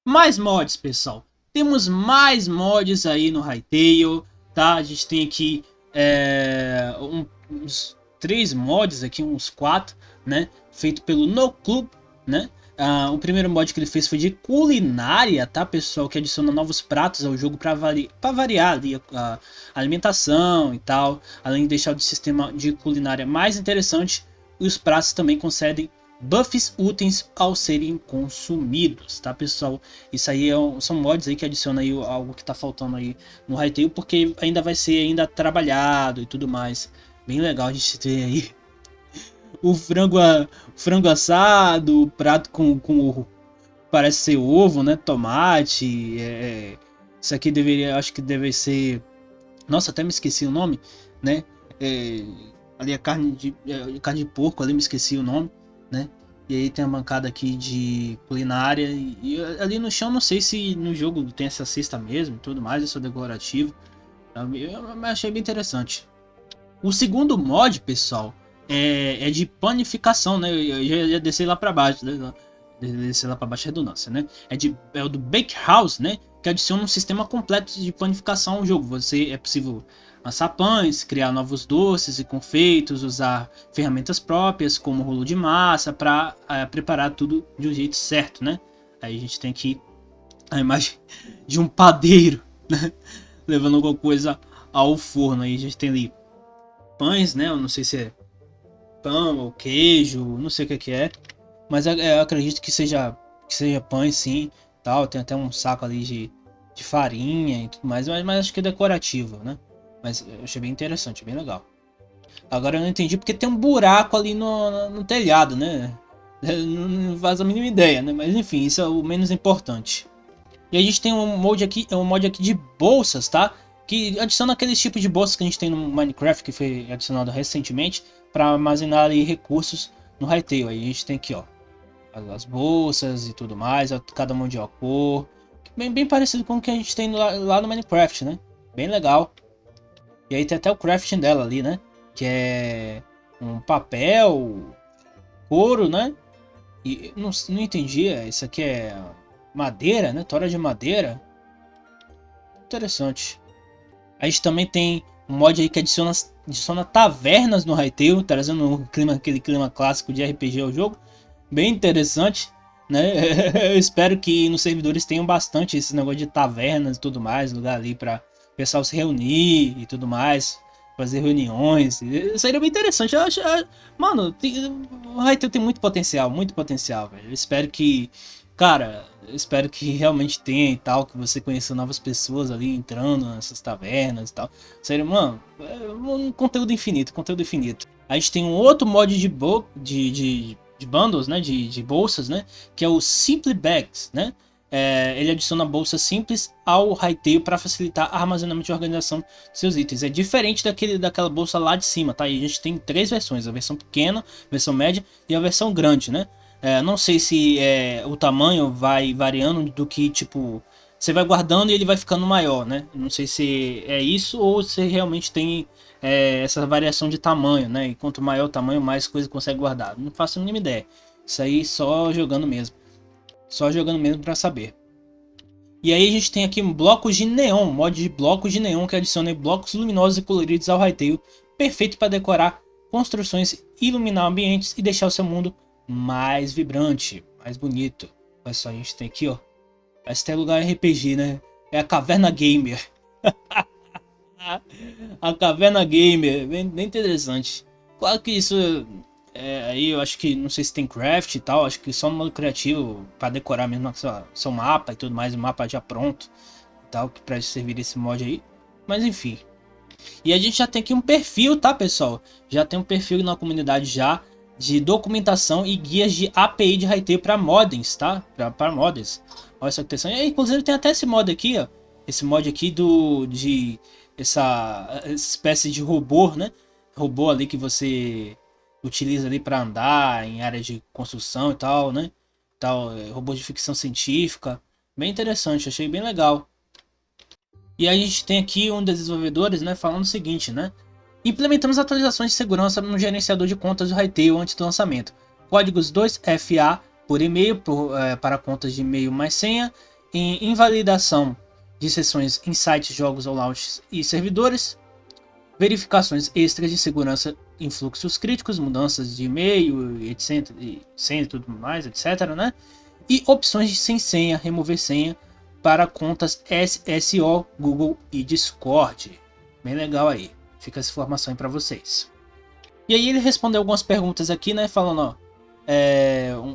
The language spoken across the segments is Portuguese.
Mais mods, pessoal. Temos mais mods aí no Hytale, tá? A gente tem aqui uns 3 mods aqui, uns 4, né? Feito pelo NoClub, né? O primeiro mod que ele fez foi de culinária, tá, pessoal? Que adiciona novos pratos ao jogo para variar ali a alimentação e tal. Além de deixar o sistema de culinária mais interessante, os pratos também concedem buffs úteis ao serem consumidos, tá, pessoal? Isso aí são mods aí que adicionam aí algo que tá faltando aí no Hytale, porque ainda vai ser ainda trabalhado e tudo mais. Bem legal a gente ter aí o frango assado, o prato com parece ser ovo, né? Tomate. Isso aqui deveria, acho que deve ser. Nossa, até me esqueci o nome, né? É, ali a carne de porco, ali me esqueci o nome, né? E aí tem a bancada aqui de culinária. E ali no chão, não sei se no jogo tem essa cesta mesmo e tudo mais, isso é decorativo. Eu achei bem interessante. O segundo mod, pessoal, é de panificação, né? Eu já ia descer lá para baixo, né? Descer lá para baixo é redundância, né? É o do Bake House, né? Que adiciona um sistema completo de panificação ao jogo. É possível assar pães, criar novos doces e confeitos, usar ferramentas próprias como rolo de massa para preparar tudo de um jeito certo, né? Aí a gente tem aqui a imagem de um padeiro, né? Levando alguma coisa ao forno. Aí a gente tem ali pães, né? Eu não sei se é pão ou queijo, não sei o que é, mas eu acredito que seja pães, sim, tal. Tem até um saco ali de farinha e tudo mais, mas acho que é decorativo, né? Mas eu achei bem interessante, bem legal. Agora eu não entendi porque tem um buraco ali no telhado, né? Não faz a mínima ideia, né? Mas enfim, isso é o menos importante. E a gente tem um mod aqui de bolsas, tá? Que adiciona aqueles tipos de bolsas que a gente tem no Minecraft, que foi adicionado recentemente, para armazenar ali recursos no Hytale. Aí a gente tem aqui, ó, as bolsas e tudo mais, cada uma de uma cor. Bem parecido com o que a gente tem lá no Minecraft, né? Bem legal. E aí tem até o crafting dela ali, né? Que é um papel, couro, né? E não entendi, isso aqui é madeira, né? Tora de madeira. Interessante. A gente também tem um mod aí que adiciona tavernas no Hytale, trazendo aquele clima clássico de RPG ao jogo. Bem interessante, né? Eu espero que nos servidores tenham bastante esse negócio de tavernas e tudo mais, lugar ali para o pessoal se reunir e tudo mais, fazer reuniões. Seria bem interessante. Mano, o Hytale tem muito potencial, velho. Eu espero que, cara, eu espero que realmente tenha e tal, que você conheça novas pessoas ali entrando nessas tavernas e tal. Seria, mano, um conteúdo infinito, conteúdo infinito. A gente tem um outro mod de bundles, né, de bolsas, né, que é o Simple Bags, né. Ele adiciona bolsas simples ao Hytale para facilitar armazenamento e organização de seus itens. É diferente daquela bolsa lá de cima, tá? E a gente tem 3 versões: a versão pequena, a versão média e a versão grande, né? Não sei se o tamanho vai variando do que, tipo, você vai guardando e ele vai ficando maior, né? Não sei se é isso ou se realmente tem essa variação de tamanho, né? E quanto maior o tamanho, mais coisa consegue guardar. Não faço a mínima ideia. Isso aí só jogando mesmo. Só jogando mesmo para saber. E aí a gente tem aqui blocos de neon, mod de blocos de neon que adiciona blocos luminosos e coloridos ao Hytale, perfeito para decorar construções, iluminar ambientes e deixar o seu mundo mais vibrante, mais bonito. Olha só, a gente tem aqui, ó. Esse é lugar RPG, né? É a Caverna Gamer. A Caverna Gamer, bem interessante. Claro que isso aí eu acho que não sei se tem craft e tal, acho que só no modo criativo para decorar mesmo seu mapa e tudo mais, o mapa já pronto e tal, que para servir esse mod aí. Mas enfim. E a gente já tem aqui um perfil, tá, pessoal? Já tem um perfil na comunidade já de documentação e guias de API de Hytale para moddings, tá? Para modders. Olha essa questão. E inclusive tem até esse mod aqui, ó. Esse mod aqui de essa espécie de robô, né? Robô ali que você utiliza ali para andar em áreas de construção e tal, né? Tal, robô de ficção científica. Bem interessante, achei bem legal. E a gente tem aqui um dos desenvolvedores, né, falando o seguinte, né? Implementamos atualizações de segurança no gerenciador de contas do Hytale antes do lançamento. Códigos 2FA por e-mail para contas de e-mail mais senha em invalidação de sessões em sites, jogos ou launches e servidores, verificações extras de segurança em fluxos críticos, mudanças de e-mail, etc, e tudo mais, etc, né? E opções de sem senha, remover senha para contas SSO, Google e Discord. Bem legal aí. Fica essa informação aí para vocês. E aí ele respondeu algumas perguntas aqui, né? Falando, ó,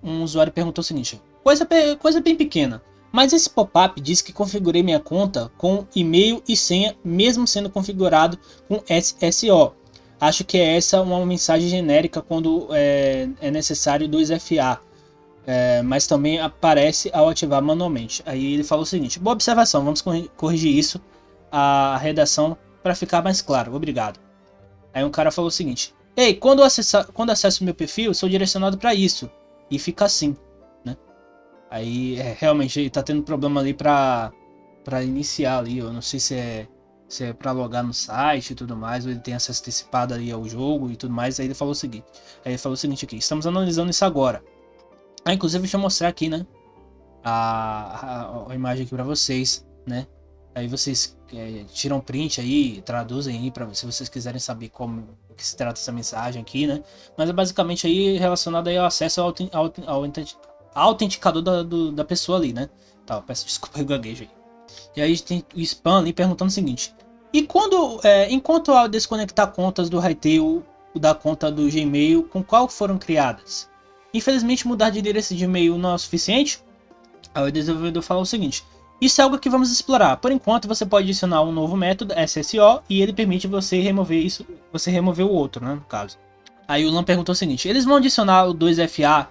um usuário perguntou o seguinte: coisa bem pequena, mas esse pop-up diz que configurei minha conta com e-mail e senha, mesmo sendo configurado com SSO. Acho que é essa uma mensagem genérica quando é necessário 2FA. Mas também aparece ao ativar manualmente. Aí ele falou o seguinte: boa observação, vamos corrigir isso, a redação, para ficar mais claro, obrigado. Aí um cara falou o seguinte: ei, quando acesso o meu perfil, sou direcionado para isso, e fica assim, né? Aí realmente ele tá tendo problema ali para iniciar ali, eu não sei se é para logar no site e tudo mais, ou ele tem acesso antecipado ali ao jogo e tudo mais. Aí ele falou o seguinte aqui: estamos analisando isso agora. Inclusive deixa eu mostrar aqui, né, a imagem aqui para vocês, né? Aí vocês tiram print aí, traduzem aí para se vocês quiserem saber como que se trata essa mensagem aqui, né? Mas é basicamente aí relacionado aí ao acesso ao autenticador da pessoa ali, né? Tá, peço desculpa, eu gaguejo aí. E aí tem o spam ali perguntando o seguinte: e enquanto ao desconectar contas do Hytale da conta do Gmail, com qual foram criadas? Infelizmente, mudar de endereço de e-mail não é o suficiente. Aí o desenvolvedor fala o seguinte: isso é algo que vamos explorar. Por enquanto, você pode adicionar um novo método, SSO, e ele permite você remover isso, você remover o outro, né, no caso. Aí o Lan perguntou o seguinte: eles vão adicionar o 2FA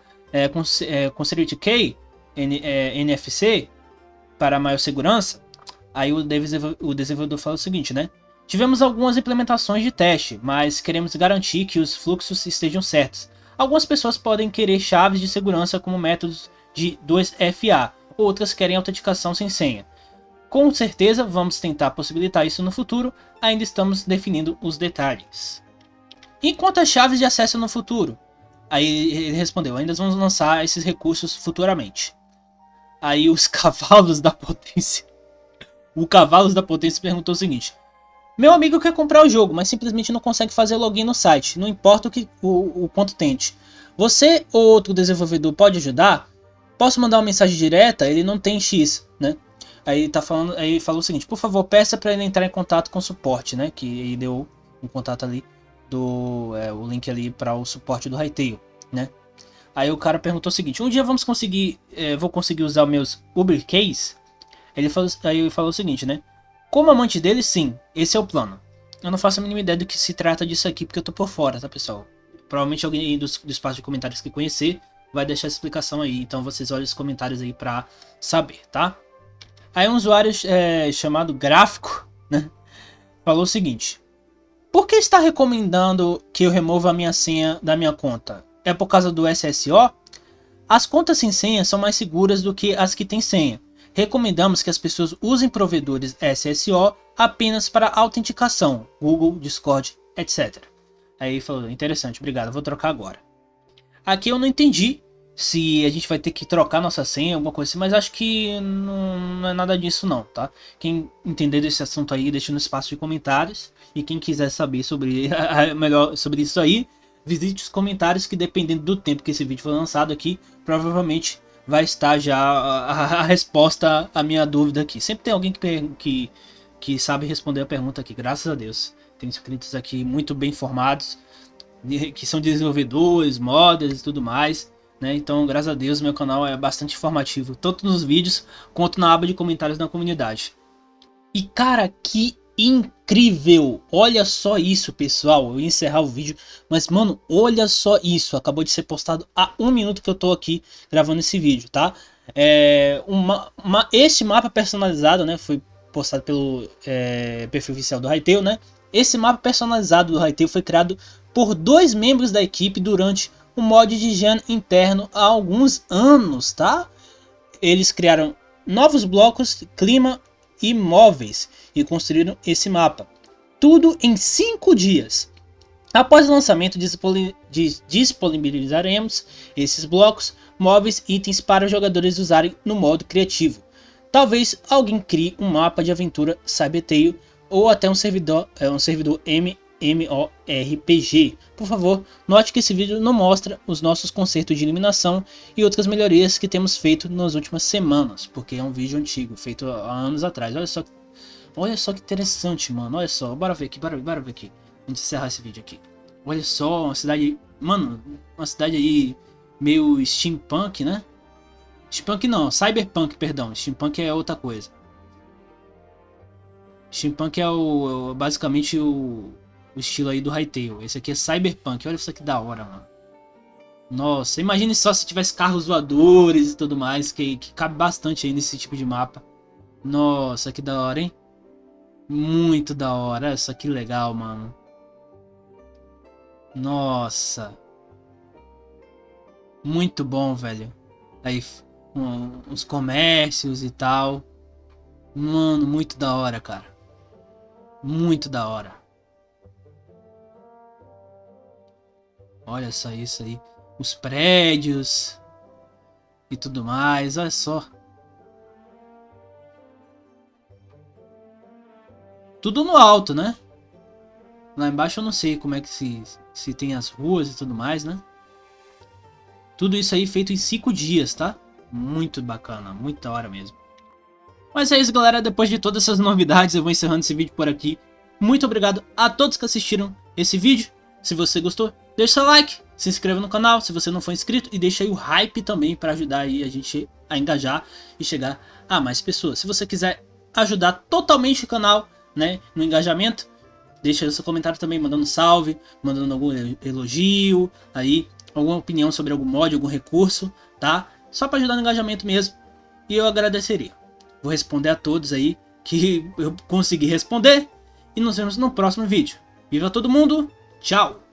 com Security Key, NFC, para maior segurança? Aí o desenvolvedor fala o seguinte, né? Tivemos algumas implementações de teste, mas queremos garantir que os fluxos estejam certos. Algumas pessoas podem querer chaves de segurança como métodos de 2FA, outras querem autenticação sem senha. Com certeza vamos tentar possibilitar isso no futuro, ainda estamos definindo os detalhes. Enquanto as chaves de acesso no futuro? Aí ele respondeu: ainda vamos lançar esses recursos futuramente. Aí os cavalos da potência. O Cavalos da Potência perguntou o seguinte: meu amigo quer comprar o jogo, mas simplesmente não consegue fazer login no site, não importa o quanto tente. Você ou outro desenvolvedor pode ajudar? Posso mandar uma mensagem direta? Ele não tem X, né? Aí ele falou o seguinte: por favor, peça para ele entrar em contato com o suporte, né? Que ele deu um contato ali o link ali para o suporte do Hytale, né? Aí o cara perguntou o seguinte: um dia vou conseguir usar meus Uber Keys? Aí ele falou o seguinte, né? Como amante dele, sim, esse é o plano. Eu não faço a mínima ideia do que se trata disso aqui, porque eu tô por fora, tá, pessoal? Provavelmente alguém aí do espaço de comentários que conhecer vai deixar essa explicação aí. Então vocês olhem os comentários aí pra saber, tá? Aí um usuário chamado Gráfico, né, falou o seguinte: por que está recomendando que eu remova a minha senha da minha conta? É por causa do SSO? As contas sem senha são mais seguras do que as que têm senha. Recomendamos que as pessoas usem provedores SSO apenas para autenticação, Google, Discord, etc. Aí falou: interessante, obrigado, vou trocar agora. Aqui eu não entendi se a gente vai ter que trocar nossa senha, alguma coisa assim, mas acho que não é nada disso não, tá? Quem entender desse assunto aí, deixa no espaço de comentários. E quem quiser saber melhor sobre isso aí, visite os comentários, que dependendo do tempo que esse vídeo for lançado aqui, provavelmente vai estar já a resposta à minha dúvida aqui. Sempre tem alguém que sabe responder a pergunta aqui, graças a Deus. Tem inscritos aqui muito bem formados, que são desenvolvedores, modders e tudo mais, né? Então, graças a Deus, meu canal é bastante informativo, tanto nos vídeos quanto na aba de comentários da comunidade. E cara, que incrível! Olha só isso, pessoal. Eu ia encerrar o vídeo, mas mano, olha só isso. Acabou de ser postado há 1 minuto que eu tô aqui gravando esse vídeo, tá? Esse mapa personalizado, né, foi postado pelo perfil oficial do Hytale, né? Esse mapa personalizado do Hytale foi criado por 2 membros da equipe durante um mod de Gen interno há alguns anos, tá? Eles criaram novos blocos, clima e móveis e construíram esse mapa. Tudo em 5 dias. Após o lançamento, disponibilizaremos esses blocos, móveis e itens para os jogadores usarem no modo criativo. Talvez alguém crie um mapa de aventura Cybertale ou até um servidor MMORPG. Por favor, note que esse vídeo não mostra os nossos concertos de iluminação e outras melhorias que temos feito nas últimas semanas, porque é um vídeo antigo, feito há anos atrás. Olha só que interessante, mano. Olha só, bora ver aqui, bora ver aqui. Antes de encerrar esse vídeo aqui. Olha só, uma cidade, mano, uma cidade aí meio steampunk, né? Steampunk não, cyberpunk, perdão. Steampunk é outra coisa. Steampunk é basicamente o estilo aí do Hytale. Esse aqui é cyberpunk. Olha isso aqui da hora, mano. Nossa, imagine só se tivesse carros voadores e tudo mais, que cabe bastante aí nesse tipo de mapa. Nossa, que da hora, hein? Muito da hora. Olha só que legal, mano. Nossa. Muito bom, velho. Aí, uns comércios e tal. Mano, muito da hora, cara. Muito da hora. Olha só isso aí. Os prédios. E tudo mais. Olha só. Tudo no alto, né? Lá embaixo eu não sei como é que se tem as ruas e tudo mais, né? Tudo isso aí feito em 5 dias, tá? Muito bacana, muito da hora mesmo. Mas é isso, galera. Depois de todas essas novidades, eu vou encerrando esse vídeo por aqui. Muito obrigado a todos que assistiram esse vídeo. Se você gostou, deixa seu like, se inscreva no canal se você não for inscrito e deixa aí o hype também para ajudar aí a gente a engajar e chegar a mais pessoas. Se você quiser ajudar totalmente o canal, né, no engajamento, deixa aí o seu comentário também, mandando salve, mandando algum elogio, aí alguma opinião sobre algum mod, algum recurso, tá? Só para ajudar no engajamento mesmo. E eu agradeceria. Vou responder a todos aí que eu consegui responder. E nos vemos no próximo vídeo. Viva todo mundo! Tchau!